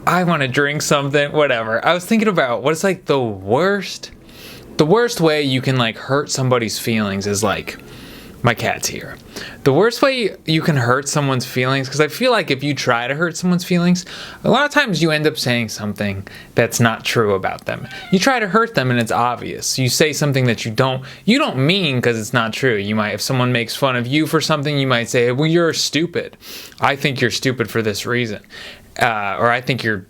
I want to drink something, whatever. I was thinking about what's like the worst way you can like hurt somebody's feelings is like, my cat's here. The worst way you can hurt someone's feelings, because I feel like if you try to hurt someone's feelings, a lot of times you end up saying something that's not true about them. You try to hurt them and it's obvious. You say something that you don't mean because it's not true. You might, if someone makes fun of you for something, you might say, well, you're stupid. I think you're stupid for this reason. Or I think you're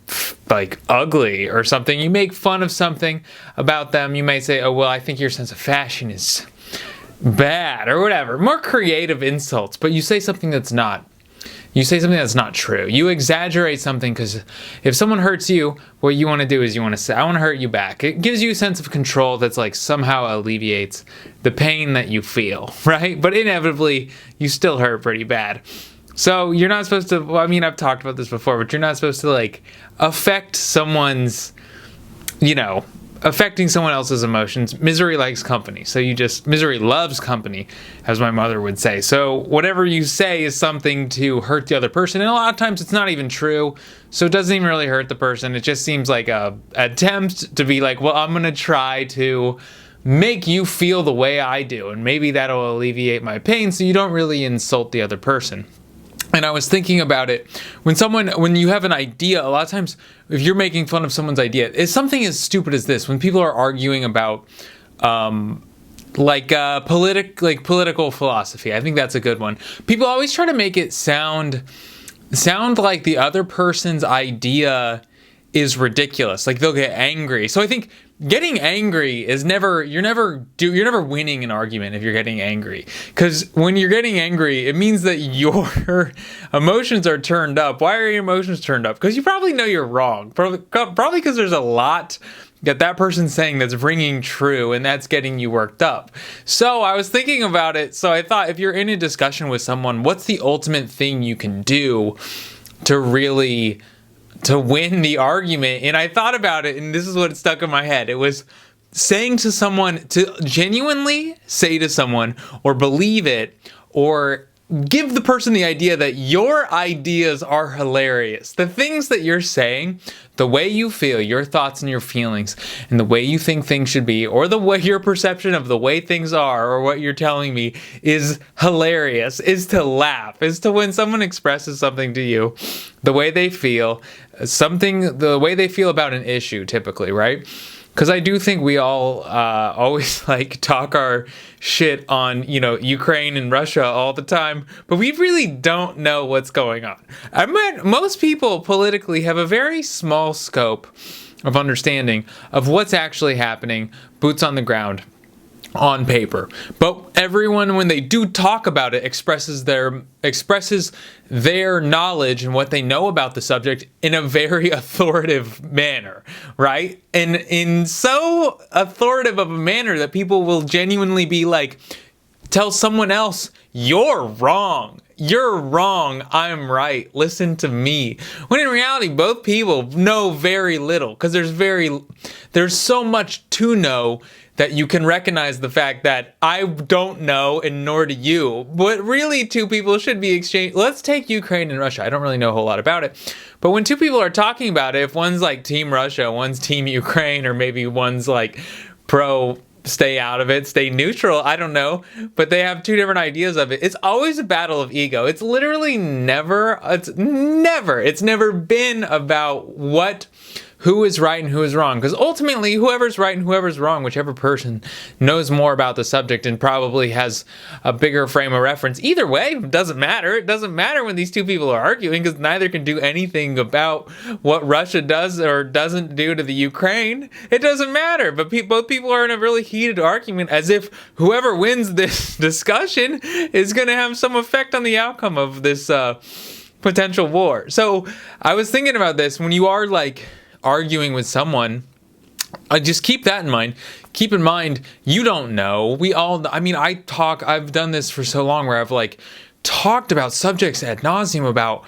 like ugly or something. You make fun of something about them. You might say, oh, well, I think your sense of fashion is bad or whatever. More creative insults, but you say something that's not. You say something that's not true. You exaggerate something because if someone hurts you, what you want to do is you want to say, I want to hurt you back. It gives you a sense of control that's like somehow alleviates the pain that you feel, right? But inevitably, you still hurt pretty bad. So you're not supposed to, well, I mean, I've talked about this before, but you're not supposed to like affect someone's, affecting someone else's emotions. Misery likes company. So misery loves company, as my mother would say. So whatever you say is something to hurt the other person. And a lot of times it's not even true. So it doesn't even really hurt the person. It just seems like a attempt to be like, well, I'm going to try to make you feel the way I do. And maybe that'll alleviate my pain so you don't really insult the other person. And I was thinking about it when you have an idea, a lot of times if you're making fun of someone's idea, it's something as stupid as this. When people are arguing about political philosophy, I think that's a good one. People always try to make it sound like the other person's idea is ridiculous. Like they'll get angry. So I think getting angry is you're never winning an argument if you're getting angry. Because when you're getting angry, it means that your emotions are turned up. Why are your emotions turned up? Because you probably know you're wrong. Probably because there's a lot that person's saying that's ringing true, and that's getting you worked up. So I was thinking about it. So I thought, if you're in a discussion with someone, what's the ultimate thing you can do to win the argument? And I thought about it, and this is what stuck in my head. It was saying to someone, to genuinely say to someone or believe it or give the person the idea that your ideas are hilarious. The things that you're saying, the way you feel, your thoughts and your feelings, and the way you think things should be, or the way your perception of the way things are, or what you're telling me is hilarious, is to laugh, is to when someone expresses something to you, the way they feel, the way they feel about an issue, typically, right? Because I do think we all always like talk our shit on, Ukraine and Russia all the time, but we really don't know what's going on. Most people politically have a very small scope of understanding of what's actually happening, boots on the ground, on paper. But everyone, when they do talk about it, expresses their knowledge and what they know about the subject in a very authoritative manner, right? And in so authoritative of a manner that people will genuinely be like, tell someone else, you're wrong. You're wrong. I'm right. Listen to me. When in reality, both people know very little, because there's so much to know that you can recognize the fact that I don't know and nor do you. But really, two people should be exchanged. Let's take Ukraine and Russia. I don't really know a whole lot about it. But when two people are talking about it, if one's like Team Russia, one's Team Ukraine, or maybe one's like pro stay out of it, stay neutral, I don't know. But they have two different ideas of it. It's always a battle of ego. It's literally never been about who is right and who is wrong. Because ultimately, whoever's right and whoever's wrong, whichever person knows more about the subject and probably has a bigger frame of reference. Either way, it doesn't matter. It doesn't matter when these two people are arguing, because neither can do anything about what Russia does or doesn't do to the Ukraine. It doesn't matter. But both people are in a really heated argument, as if whoever wins this discussion is going to have some effect on the outcome of this potential war. So I was thinking about this. When you are like arguing with someone, just keep that in mind. Keep in mind, you don't know. I've done this for so long where I've like talked about subjects ad nauseum about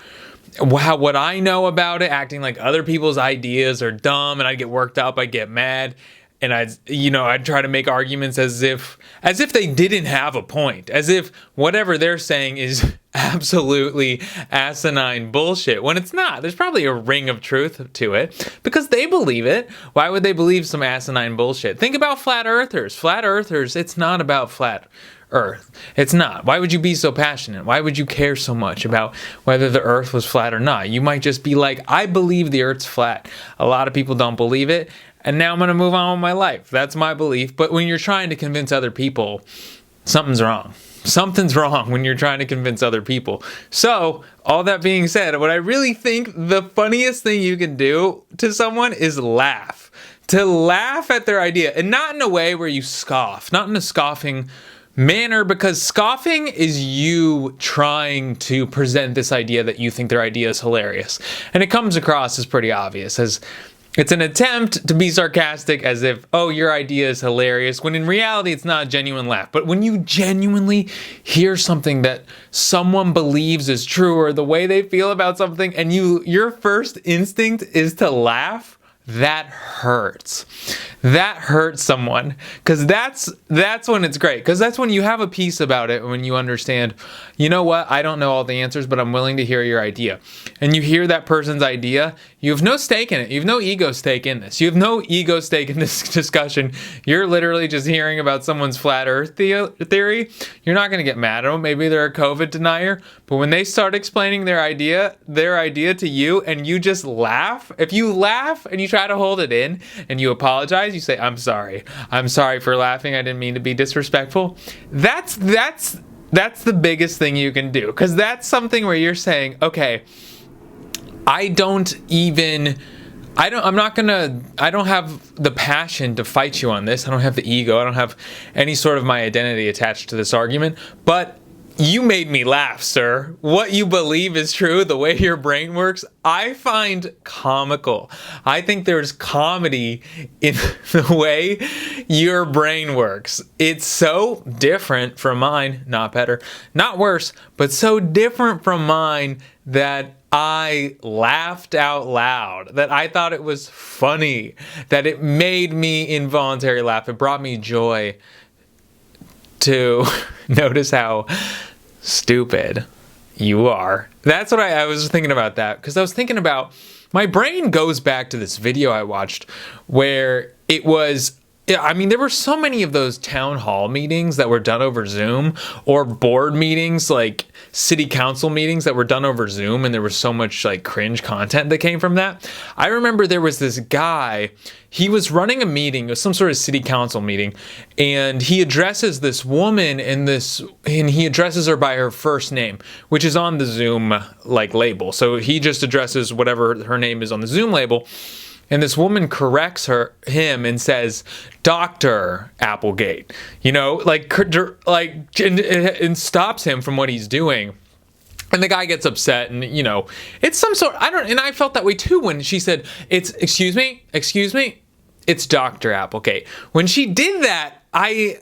what I know about it, acting like other people's ideas are dumb, and I get worked up, I get mad. I'd try to make arguments as if they didn't have a point, as if whatever they're saying is absolutely asinine bullshit, when it's not. There's probably a ring of truth to it because they believe it. Why would they believe some asinine bullshit? Think about flat earthers. Flat earthers, it's not about flat Earth. It's not. Why would you be so passionate? Why would you care so much about whether the Earth was flat or not? You might just be like, I believe the Earth's flat. A lot of people don't believe it, and now I'm going to move on with my life. That's my belief. But when you're trying to convince other people, something's wrong. Something's wrong when you're trying to convince other people. So, all that being said, what I really think the funniest thing you can do to someone is laugh. To laugh at their idea, and not in a way where you scoff, not in a scoffing manner, because scoffing is you trying to present this idea that you think their idea is hilarious. And it comes across as pretty obvious, as it's an attempt to be sarcastic, as if, oh, your idea is hilarious, when in reality it's not a genuine laugh. But when you genuinely hear something that someone believes is true, or the way they feel about something, and your first instinct is to laugh, that hurts. That hurts someone, because that's when it's great, because that's when you have a peace about it, when you understand, you know what, I don't know all the answers, but I'm willing to hear your idea. And you hear that person's idea, you have no stake in it. You have no ego stake in this. You have no ego stake in this discussion. You're literally just hearing about someone's flat earth theory. You're not going to get mad at them. Maybe they're a COVID denier, but when they start explaining their idea to you, and you just laugh, if you laugh and you try to hold it in and you apologize, you say, I'm sorry for laughing, I didn't mean to be disrespectful. That's the biggest thing you can do, because that's something where you're saying, okay, I don't have the passion to fight you on this. I don't have the ego. I don't have any sort of my identity attached to this argument, but you made me laugh, sir. What you believe is true, the way your brain works, I find comical. I think there's comedy in the way your brain works. It's so different from mine, not better, not worse, but so different from mine that I laughed out loud, that I thought it was funny, that it made me involuntarily laugh. It brought me joy to notice how stupid you are. That's what I was thinking about that, because I was thinking about, my brain goes back to this video I watched where it was, I mean, there were so many of those town hall meetings that were done over Zoom, or board meetings, like city council meetings that were done over Zoom, and there was so much like cringe content that came from that. I remember there was this guy, he was running a meeting, it was some sort of city council meeting, and he addresses this woman and he addresses her by her first name, which is on the Zoom like label. So he just addresses whatever her name is on the Zoom label. And this woman corrects him and says, Dr. Applegate, and stops him from what he's doing. And the guy gets upset, and, it's some sort, and I felt that way too when she said, excuse me, it's Dr. Applegate. When she did that, I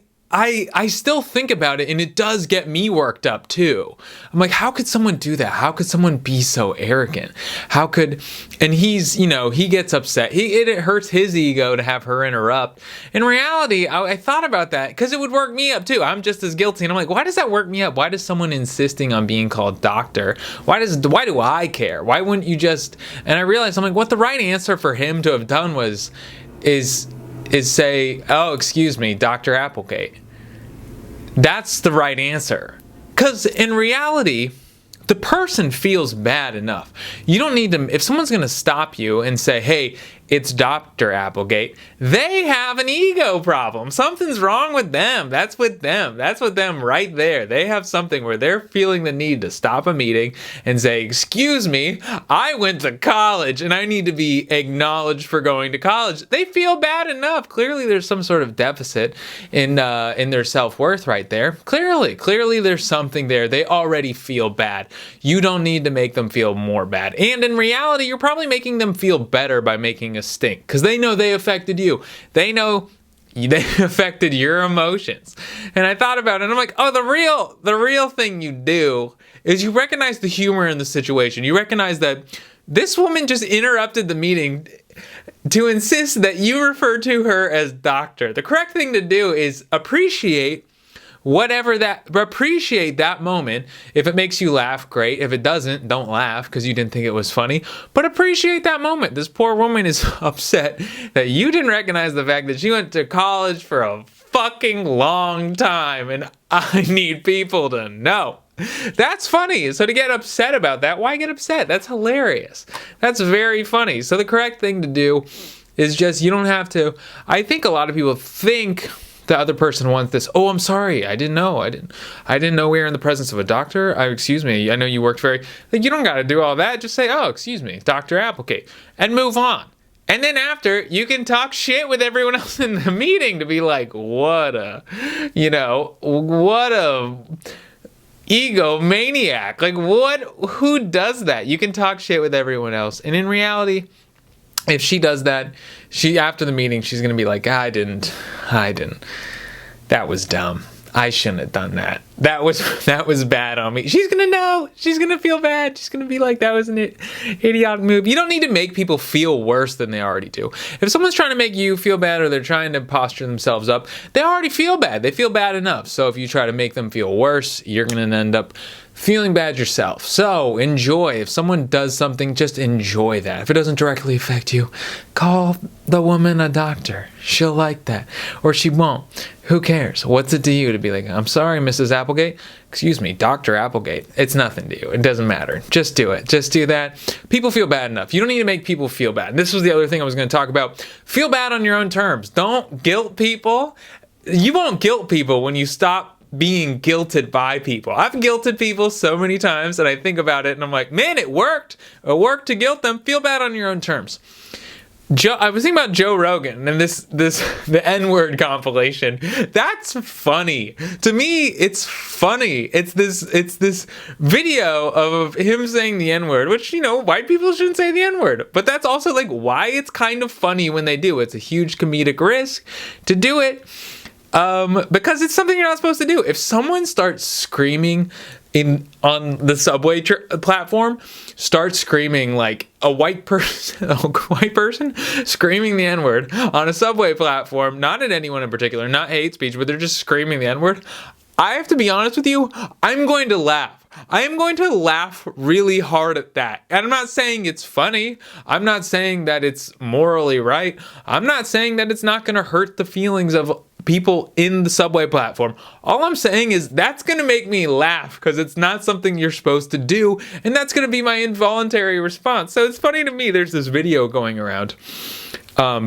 still think about it, and it does get me worked up too. I'm like, how could someone do that? How could someone be so arrogant? And he gets upset. It hurts his ego to have her interrupt. In reality, I thought about that because it would work me up too. I'm just as guilty. And I'm like, why does that work me up? Why does someone insisting on being called doctor? Why do I care? Why wouldn't you just, and I realized, I'm like, what the right answer for him to have done is say, oh, excuse me, Dr. Applegate. That's the right answer. Because in reality, the person feels bad enough. You don't need to, if someone's going to stop you and say, hey, it's Dr. Applegate, they have an ego problem. Something's wrong with them. That's with them. That's with them right there. They have something where they're feeling the need to stop a meeting and say, excuse me, I went to college and I need to be acknowledged for going to college. They feel bad enough. Clearly there's some sort of deficit in their self-worth right there. Clearly there's something there. They already feel bad. You don't need to make them feel more bad. And in reality, you're probably making them feel better by making a stink, because they know they affected you. They know they affected your emotions. And I thought about it, and I'm like, oh, the real thing you do is you recognize the humor in the situation. You recognize that This woman just interrupted the meeting to insist that you refer to her as doctor. The correct thing to do is appreciate that moment. If it makes you laugh, great. If it doesn't, don't laugh because you didn't think it was funny. But appreciate that moment. This poor woman is upset that you didn't recognize the fact that she went to college for a fucking long time, and I need people to know. That's funny. So to get upset about that, why get upset? That's hilarious. That's very funny. So the correct thing to do is just, you don't have to. I think a lot of people think the other person wants this. Oh, I'm sorry. I didn't know. I didn't know we were in the presence of a doctor. Excuse me. I know you worked very. Like, you don't got to do all that. Just say, oh, excuse me, Dr. Applegate, and move on. And then after, you can talk shit with everyone else in the meeting to be like, what a egomaniac. Like, who does that? You can talk shit with everyone else. And in reality, if she does that, after the meeting, she's going to be like, I didn't. That was dumb. I shouldn't have done that. That was bad on me. She's going to know. She's going to feel bad. She's going to be like, that was an idiotic move. You don't need to make people feel worse than they already do. If someone's trying to make you feel bad, or they're trying to posture themselves up, they already feel bad. They feel bad enough. So if you try to make them feel worse, you're going to end up feeling bad yourself. So enjoy. If someone does something, just enjoy that. If it doesn't directly affect you, call the woman a doctor. She'll like that. Or she won't. Who cares? What's it to you to be like, I'm sorry, Mrs. Applegate? Excuse me, Dr. Applegate. It's nothing to you. It doesn't matter. Just do it. Just do that. People feel bad enough. You don't need to make people feel bad. This was the other thing I was going to talk about. Feel bad on your own terms. Don't guilt people. You won't guilt people when you stop being guilted by people. I've guilted people so many times, and I think about it and I'm like, man, it worked. It worked to guilt them. Feel bad on your own terms. I was thinking about Joe Rogan and the N-word compilation. That's funny. To me, it's funny. It's this video of him saying the N-word, which, white people shouldn't say the N-word. But that's also like why it's kind of funny when they do. It's a huge comedic risk to do it. Because it's something you're not supposed to do. If someone starts screaming on the subway platform, starts screaming like a white person screaming the N-word on a subway platform, not at anyone in particular, not hate speech, but they're just screaming the N-word, I have to be honest with you, I'm going to laugh. I am going to laugh really hard at that. And I'm not saying it's funny. I'm not saying that it's morally right. I'm not saying that it's not going to hurt the feelings of people in the subway platform. All I'm saying is that's going to make me laugh because it's not something you're supposed to do. And that's going to be my involuntary response. So it's funny to me. There's this video going around.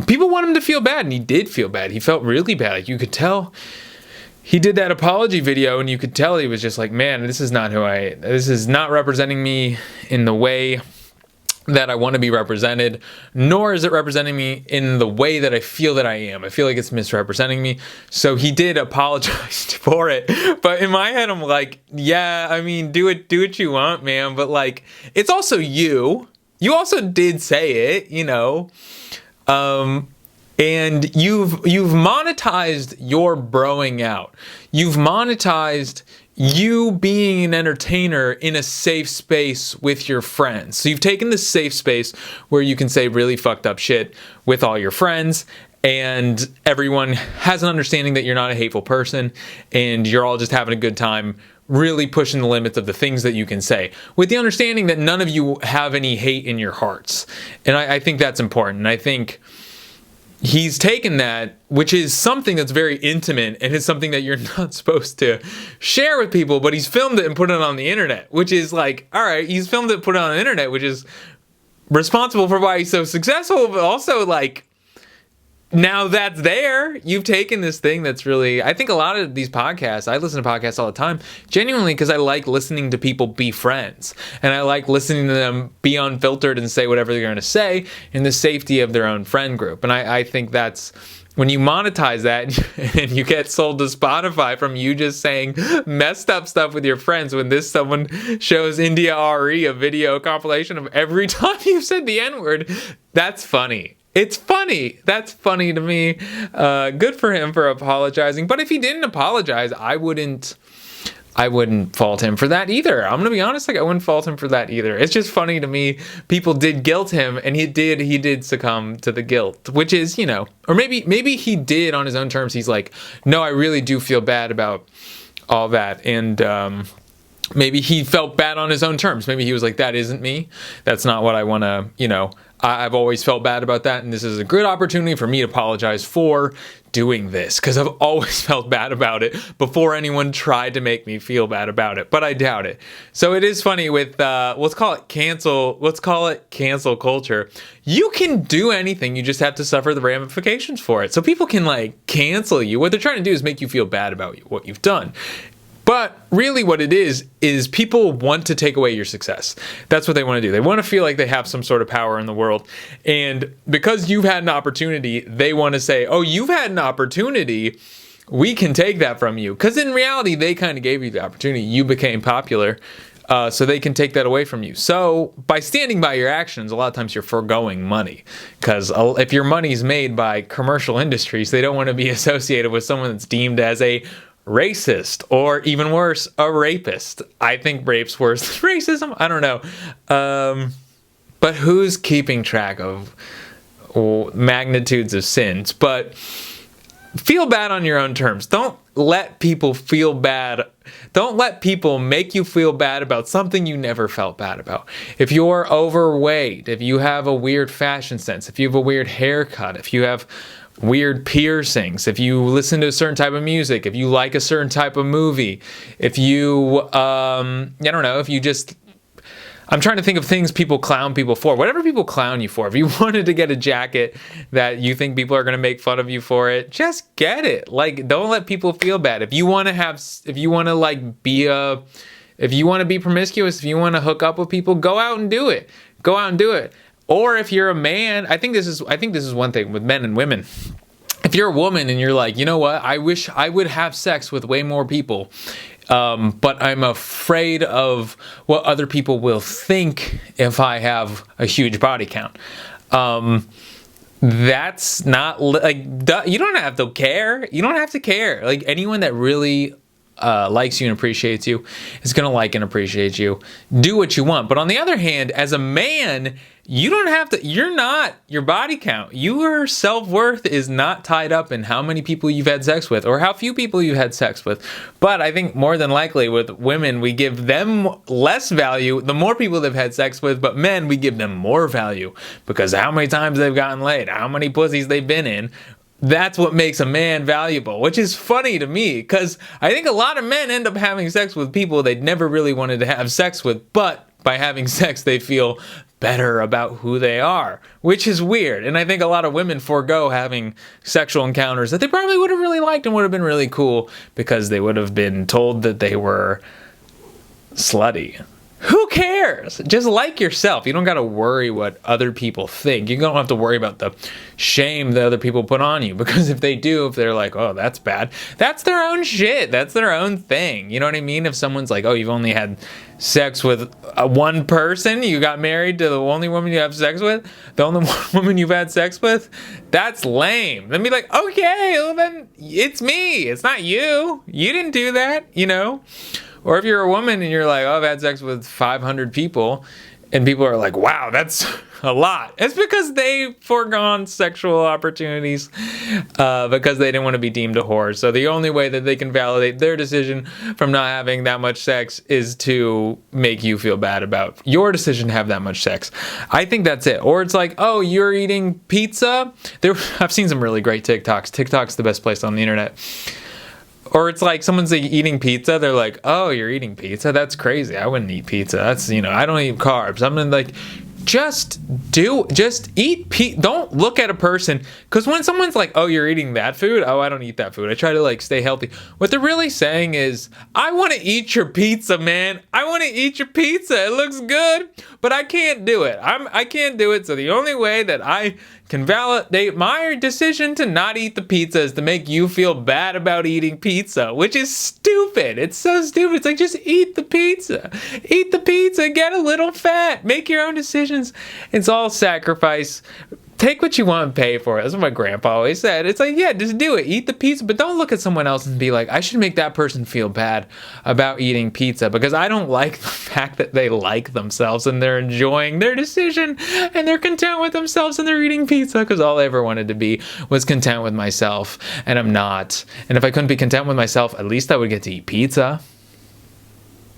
People want him to feel bad, and he did feel bad. He felt really bad. Like, you could tell. He did that apology video, and you could tell he was just like, man, this is not representing me in the way that I want to be represented, nor is it representing me in the way that I feel that I am. I feel like it's misrepresenting me. So he did apologize for it. But in my head, I'm like, yeah, I mean, do what you want, man. But like, it's also you. You also did say it, and you've monetized your broing out. You've monetized you being an entertainer in a safe space with your friends. So you've taken this safe space where you can say really fucked up shit with all your friends, and everyone has an understanding that you're not a hateful person, and you're all just having a good time really pushing the limits of the things that you can say, with the understanding that none of you have any hate in your hearts. And I think that's important. And I think he's taken that, which is something that's very intimate and is something that you're not supposed to share with people, but he's filmed it and put it on the internet, which is like, all right, he's filmed it and put it on the internet, which is responsible for why he's so successful, but also like, now that's there, you've taken this thing that's really, I think a lot of these podcasts, I listen to podcasts all the time, genuinely because I like listening to people be friends. And I like listening to them be unfiltered and say whatever they're going to say in the safety of their own friend group. And I think that's, when you monetize that and you get sold to Spotify from you just saying messed up stuff with your friends, when someone shows India RE a video compilation of every time you've said the N-word, that's funny. It's funny. That's funny to me. Good for him for apologizing. But if he didn't apologize, I wouldn't I wouldn't fault him for that either. I'm gonna be honest, like I wouldn't fault him for that either. It's just funny to me. People did guilt him, and he did succumb to the guilt, which is, or maybe he did on his own terms. He's like, no, I really do feel bad about all that, and maybe he felt bad on his own terms. Maybe he was like, that isn't me. That's not what I want to, I've always felt bad about that, and this is a good opportunity for me to apologize for doing this, because I've always felt bad about it before anyone tried to make me feel bad about it, but I doubt it. So it is funny with let's call it cancel culture. You can do anything, you just have to suffer the ramifications for it. So people can like cancel you. What they're trying to do is make you feel bad about what you've done. But really what it is people want to take away your success. That's what they want to do. They want to feel like they have some sort of power in the world. And because you've had an opportunity, they want to say, oh, you've had an opportunity, we can take that from you. Because in reality, they kind of gave you the opportunity. You became popular, so they can take that away from you. So by standing by your actions, a lot of times you're foregoing money. Because if your money's made by commercial industries, they don't want to be associated with someone that's deemed as a racist, or even worse, a rapist. I think rape's worse than racism. I don't know. But who's keeping track of magnitudes of sins? But feel bad on your own terms. Don't let people feel bad. Don't let people make you feel bad about something you never felt bad about. If you're overweight, if you have a weird fashion sense, if you have a weird haircut, if you have weird piercings, if you listen to a certain type of music, if you like a certain type of movie, if you, I don't know, if you just, I'm trying to think of things people clown people for. Whatever people clown you for. If you wanted to get a jacket that you think people are going to make fun of you for it, just get it. Like, don't let people feel bad. If you want to if you want to be promiscuous, if you want to hook up with people, go out and do it. Go out and do it. Or if you're a man, I think this is one thing with men and women. If you're a woman and you're like, you know what, I wish I would have sex with way more people, but I'm afraid of what other people will think if I have a huge body count. That's not like, you don't have to care. You don't have to care. Like, anyone that really likes you and appreciates you is going to like and appreciate you. Do what you want. But on the other hand, as a man, you don't have to, you're not your body count. Your self-worth is not tied up in how many people you've had sex with or how few people you've had sex with. But I think more than likely with women, we give them less value the more people they've had sex with, but men, we give them more value because how many times they've gotten laid, how many pussies they've been in. That's what makes a man valuable, which is funny to me because I think a lot of men end up having sex with people they never really wanted to have sex with, but by having sex, they feel better about who they are, which is weird. And I think a lot of women forego having sexual encounters that they probably would have really liked and would have been really cool because they would have been told that they were slutty. Who cares? Just like yourself. You don't got to worry what other people think. You don't have to worry about the shame that other people put on you. Because if they do, if they're like, oh, that's bad, that's their own shit. That's their own thing. You know what I mean? If someone's like, oh, you've only had sex with one person, you got married to the only woman you have sex with, the only woman you've had sex with, that's lame. Then be like, okay, well then it's me. It's not you. You didn't do that, you know? Or if you're a woman and you're like, oh, I've had sex with 500 people, and people are like, wow, that's a lot. It's because they foregone sexual opportunities because they didn't want to be deemed a whore. So the only way that they can validate their decision from not having that much sex is to make you feel bad about your decision to have that much sex. I think that's it. Or it's like, oh, you're eating pizza? I've seen some really great TikToks. TikTok's the best place on the internet. Or it's like someone's like eating pizza. They're like, oh, you're eating pizza? That's crazy. I wouldn't eat pizza. That's, I don't eat carbs. I'm like, just eat pizza. Don't look at a person. Because when someone's like, oh, you're eating that food? Oh, I don't eat that food. I try to like stay healthy. What they're really saying is, I want to eat your pizza, man. I want to eat your pizza. It looks good, but I can't do it. I can't do it. So the only way that I can validate my decision to not eat the pizza is to make you feel bad about eating pizza, which is stupid. It's so stupid. It's like, just eat the pizza. Eat the pizza, get a little fat, make your own decisions. It's all sacrifice. take what you want and pay for it. That's what my grandpa always said. It's like, yeah, just do it. Eat the pizza, but don't look at someone else and be like, I should make that person feel bad about eating pizza, because I don't like the fact that they like themselves and they're enjoying their decision and they're content with themselves and they're eating pizza, because all I ever wanted to be was content with myself, and I'm not. And if I couldn't be content with myself, at least I would get to eat pizza.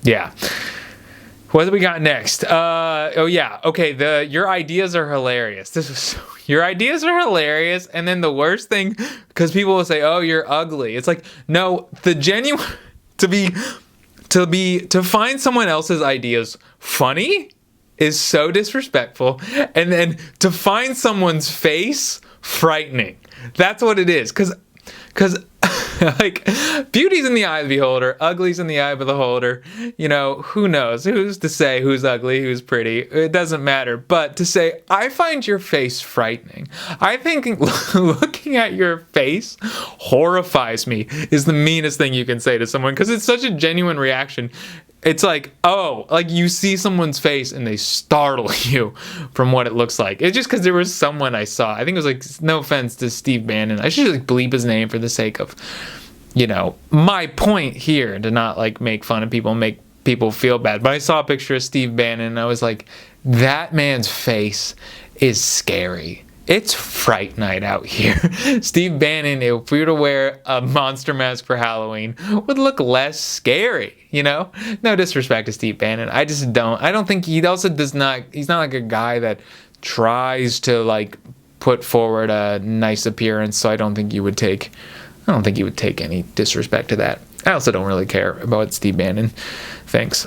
Yeah. What do we got next? Oh yeah. Okay. Your ideas are hilarious. Your ideas are hilarious. And then the worst thing, because people will say, "Oh, you're ugly." It's like, no, the genuine, to find someone else's ideas funny is so disrespectful. And then to find someone's face frightening. That's what it is. Cause like, beauty's in the eye of the beholder, ugly's in the eye of the beholder. You know, who knows? Who's to say who's ugly, who's pretty? It doesn't matter. But to say, I find your face frightening, I think looking at your face horrifies me, is the meanest thing you can say to someone, because it's such a genuine reaction. It's like, oh, like you see someone's face and they startle you from what it looks like. It's just because there was someone I saw. I think it was like, no offense to Steve Bannon. I should like bleep his name for the sake of, you know, my point here, to not like make fun of people, make people feel bad. But I saw a picture of Steve Bannon and I was like, that man's face is scary. It's Fright Night out here. Steve Bannon, if we were to wear a monster mask for Halloween, would look less scary, you know? No disrespect to Steve Bannon. I don't think he's not like a guy that tries to like put forward a nice appearance, so I don't think you would take any disrespect to that. I also don't really care about Steve Bannon. Thanks.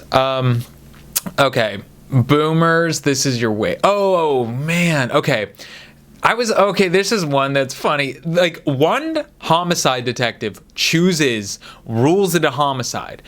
Okay. Boomers, this is your way. Oh man. Okay. This is one that's funny. Like, one homicide detective rules it a homicide,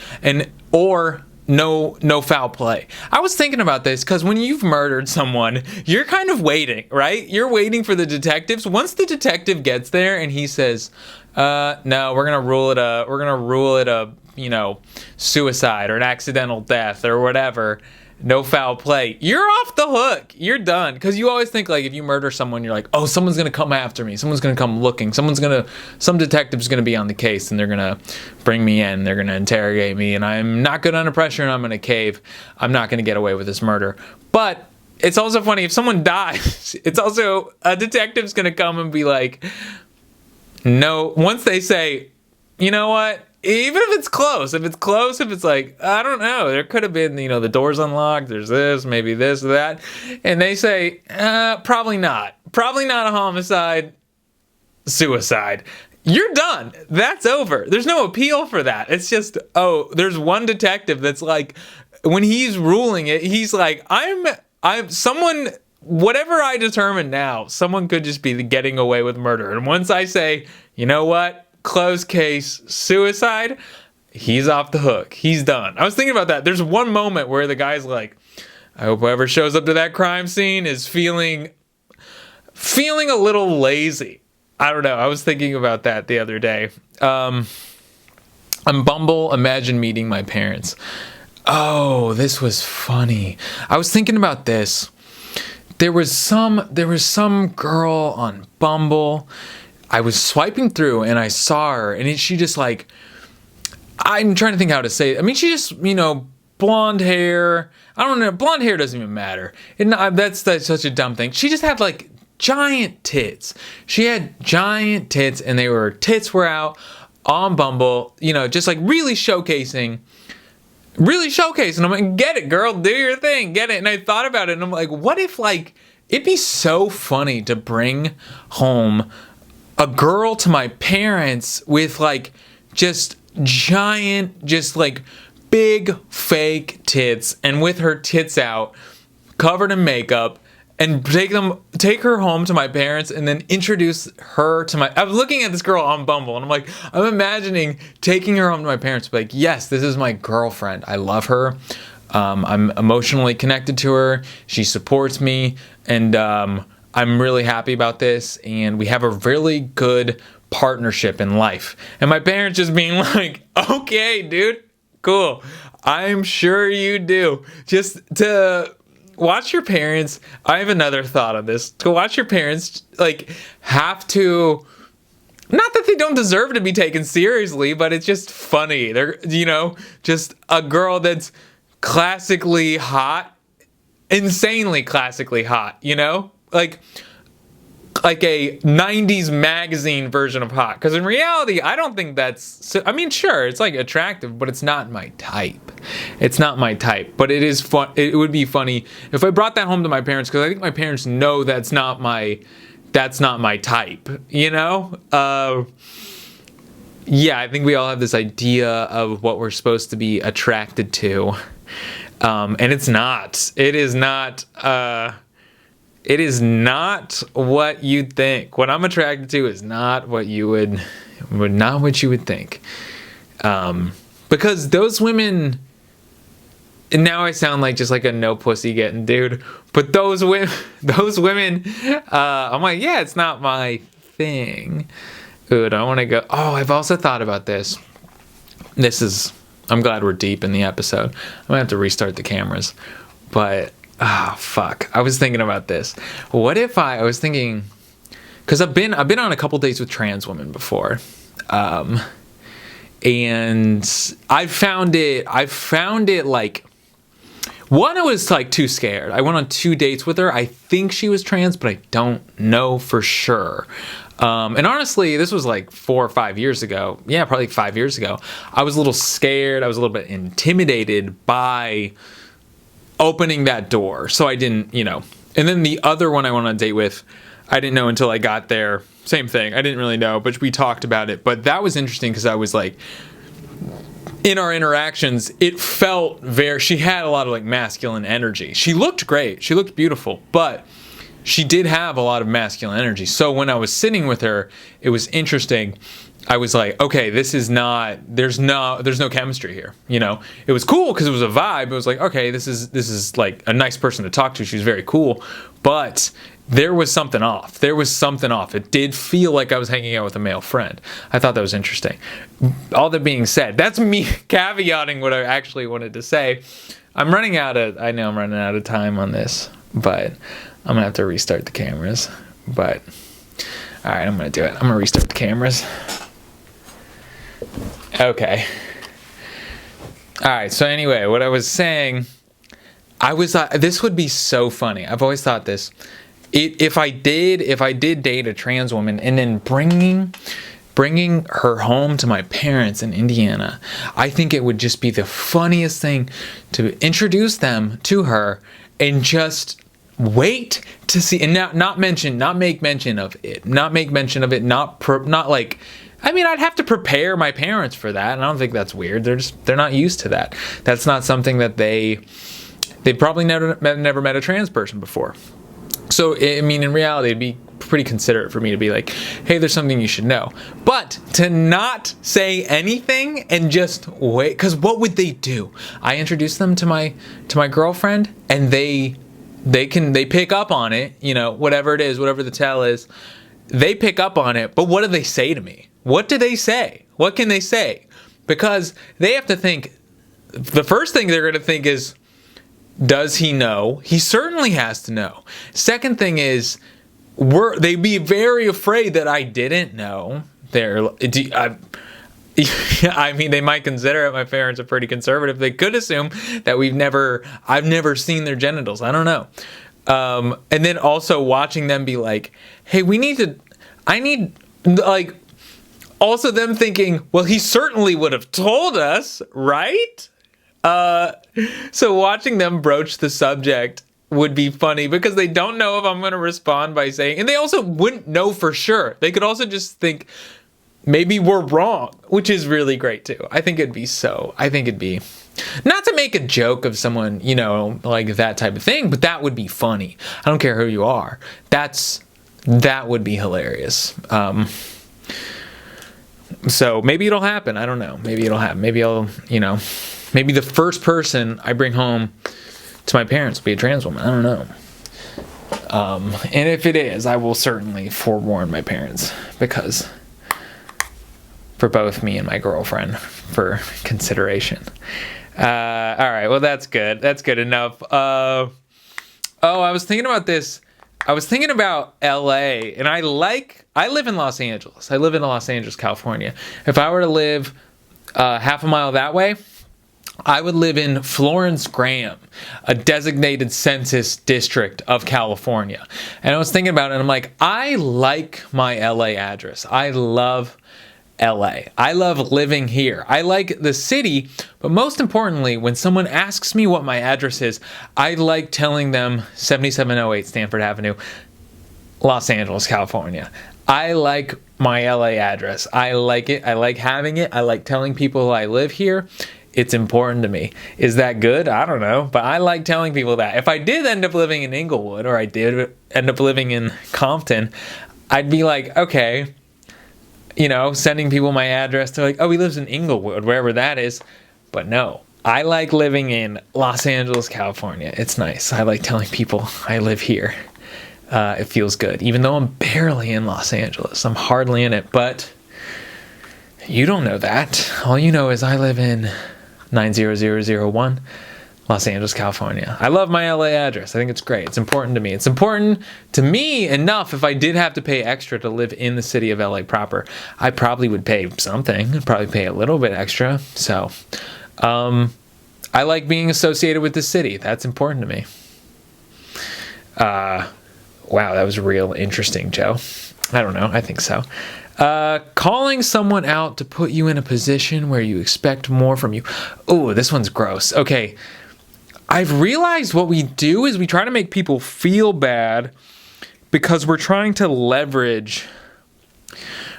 or no foul play. I was thinking about this because when you've murdered someone, you're kind of waiting, right? You're waiting for the detectives. Once the detective gets there and he says, no, we're gonna rule it a, you know, suicide or an accidental death or whatever. No foul play. You're off the hook. You're done. Because you always think, like, if you murder someone, you're like, oh, someone's going to come after me. Someone's going to come looking. Some detective's going to be on the case, and they're going to bring me in. They're going to interrogate me, and I'm not good under pressure, and I'm going to cave. I'm not going to get away with this murder. But it's also funny, if someone dies, it's also, a detective's going to come and be like, no. Once they say, you know what? Even if it's close, if it's like, I don't know, there could have been, you know, the door's unlocked, there's this, maybe this or that, and they say, probably not a homicide, suicide. You're done. That's over. There's no appeal for that. It's just, there's one detective that's like, when he's ruling it, he's like, I'm someone, whatever I determine now, someone could just be getting away with murder. And once I say, you know what? Closed case, suicide, he's off the hook. He's done. I was thinking about that. There's one moment where the guy's like, I hope whoever shows up to that crime scene is feeling a little lazy. I don't know. I was thinking about that the other day. On Bumble, imagine meeting my parents. Oh, this was funny. I was thinking about this. There was some girl on Bumble. I was swiping through and I saw her, and she just like, I'm trying to think how to say it. I mean, she just, you know, blonde hair. I don't know. Blonde hair doesn't even matter. That's such a dumb thing. She just had like giant tits. She had giant tits, and tits were out on Bumble, you know, just like really showcasing. I'm like, get it, girl, do your thing, get it. And I thought about it, and I'm like, what if, like, it'd be so funny to bring home a girl to my parents with like just giant, just like big fake tits, and with her tits out, covered in makeup, and take her home to my parents, and then introduce her to I was looking at this girl on Bumble, and I'm imagining taking her home to my parents, like, yes, this is my girlfriend. I love her. I'm emotionally connected to her. She supports me, and I'm really happy about this, and we have a really good partnership in life. And my parents just being like, okay, dude, cool. I'm sure you do. Just to watch your parents. I have another thought on this. To watch your parents like have to, not that they don't deserve to be taken seriously, but it's just funny. They're, just a girl that's classically hot, insanely classically hot, like a 90s magazine version of hot. Because in reality, I don't think that's, I mean, sure, it's like attractive, but it's not my type. It's not my type, but it is fun. It would be funny if I brought that home to my parents, because I think my parents know that's not my type, yeah, I think we all have this idea of what we're supposed to be attracted to. And it's not. It is not what you'd think. What I'm attracted to is not what you would think. Because those women, and now I sound like just like a no pussy getting dude, but those women, I'm like, yeah, it's not my thing. Ooh, I want to go. Oh, I've also thought about this. I'm glad we're deep in the episode. I'm gonna have to restart the cameras, but fuck, I was thinking about this. What if I was thinking, because I've been on a couple dates with trans women before, and I found it like, one, I was like too scared. I went on 2 dates with her. I think she was trans, but I don't know for sure. And honestly, this was like 4 or 5 years ago. Yeah, probably 5 years ago. I was a little scared. I was a little bit intimidated by opening that door. So I didn't, And then the other one I went on a date with, I didn't know until I got there. Same thing. I didn't really know, but we talked about it. But that was interesting because I was like, in our interactions, it felt she had a lot of like masculine energy. She looked great. She looked beautiful, but she did have a lot of masculine energy. So when I was sitting with her, it was interesting. I was like, okay, there's no chemistry here. It was cool because it was a vibe. It was like, okay, this is like a nice person to talk to. She was very cool, but there was something off. It did feel like I was hanging out with a male friend. I thought that was interesting. All that being said, that's me caveating what I actually wanted to say. I know I'm running out of time on this, but I'm gonna have to restart the cameras. But all right, I'm gonna do it. I'm gonna restart the cameras. Okay. All right. So anyway, what I was saying, this would be so funny. I've always thought this. If I did date a trans woman and then bringing her home to my parents in Indiana, I think it would just be the funniest thing to introduce them to her and just wait to see, and not make mention of it. I mean, I'd have to prepare my parents for that, and I don't think that's weird. They're not used to that. That's not something that they probably never met a trans person before. So, I mean, in reality, it'd be pretty considerate for me to be like, hey, there's something you should know. But to not say anything and just wait, because what would they do? I introduce them to my girlfriend, and they pick up on it, whatever it is, whatever the tell is, they pick up on it. But what do they say to me? What do they say? What can they say? Because they have to think, the first thing they're going to think is, does he know? He certainly has to know. Second thing is, they'd be very afraid that I didn't know. I mean, they might consider it. My parents are pretty conservative. They could assume that I've never seen their genitals. I don't know. And then also watching them be like, hey, also them thinking, well, he certainly would have told us, right? So watching them broach the subject would be funny because they don't know if I'm going to respond by saying, and they also wouldn't know for sure. They could also just think maybe we're wrong, which is really great too. I think it'd be not to make a joke of someone, like that type of thing, but that would be funny. I don't care who you are. That would be hilarious. So maybe it'll happen. I don't know. Maybe it'll happen. Maybe maybe the first person I bring home to my parents will be a trans woman. I don't know. And if it is, I will certainly forewarn my parents, because for both me and my girlfriend, for consideration. All right. Well, that's good. That's good enough. Oh, I was thinking about this. I was thinking about LA, and I live in Los Angeles. I live in Los Angeles, California. If I were to live half a mile that way, I would live in Florence Graham, a designated census district of California. And I was thinking about it, and I'm like, I like my LA address. I love LA. I love living here. I like the city, but most importantly, when someone asks me what my address is, I like telling them 7708 Stanford Avenue, Los Angeles, California. I like my LA address. I like it. I like having it. I like telling people I live here. It's important to me. Is that good? I don't know, but I like telling people that. If I did end up living in Inglewood, or I did end up living in Compton, I'd be like, okay, sending people my address. They're like, oh, he lives in Inglewood, wherever that is. But no, I like living in Los Angeles, California. It's nice. I like telling people I live here. It feels good, even though I'm barely in Los Angeles. I'm hardly in it, but you don't know that. All you know is I live in 90001, Los Angeles, California. I love my LA address. I think it's great. It's important to me. It's important to me enough if I did have to pay extra to live in the city of LA proper. I probably would pay something. I'd probably pay a little bit extra. So, I like being associated with the city. That's important to me. Wow, that was real interesting, Joe. I don't know. I think so. Calling someone out to put you in a position where you expect more from you. Oh, this one's gross. Okay. I've realized what we do is we try to make people feel bad because we're trying to leverage.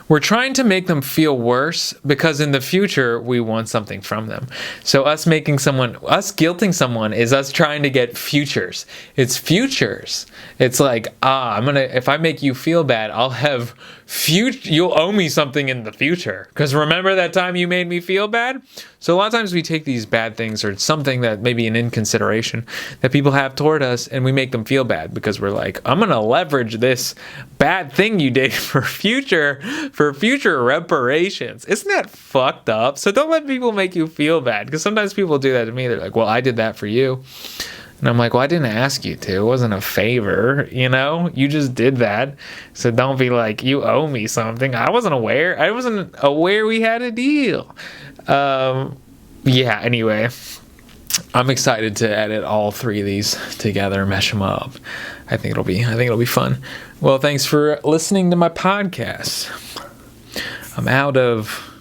We're trying to make them feel worse because in the future we want something from them. So us guilting someone is us trying to get futures. It's futures. It's like, if I make you feel bad, I'll have you'll owe me something in the future. Because remember that time you made me feel bad? So a lot of times we take these bad things or something that maybe an inconsideration that people have toward us, and we make them feel bad because we're like, I'm going to leverage this bad thing you did for future reparations. Isn't that fucked up? So don't let people make you feel bad, because sometimes people do that to me. They're like, well, I did that for you. And I'm like, well, I didn't ask you to. It wasn't a favor, You just did that. So don't be like, you owe me something. I wasn't aware we had a deal. Anyway. I'm excited to edit all three of these together, mesh them up. I think it'll be fun. Well, thanks for listening to my podcast. I'm out of